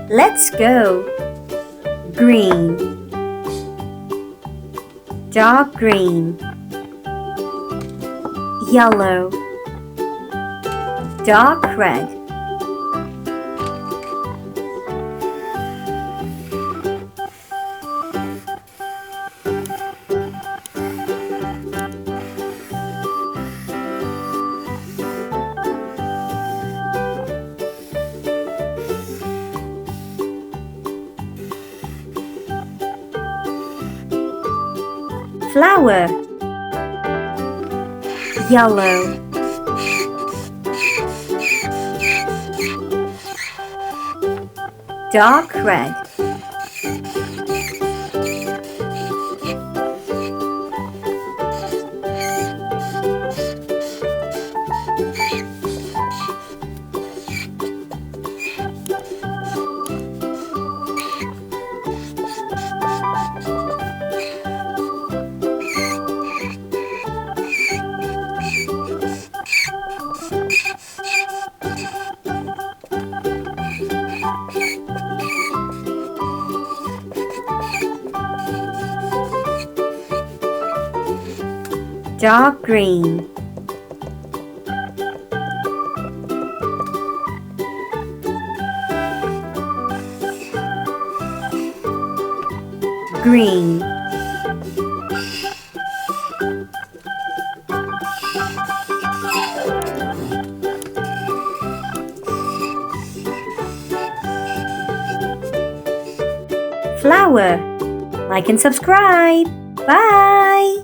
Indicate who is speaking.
Speaker 1: Let's go. Green, dark green. Yellow, dark red. Flower, yellow, dark red. Dark green, green, flower. Like and subscribe. Bye.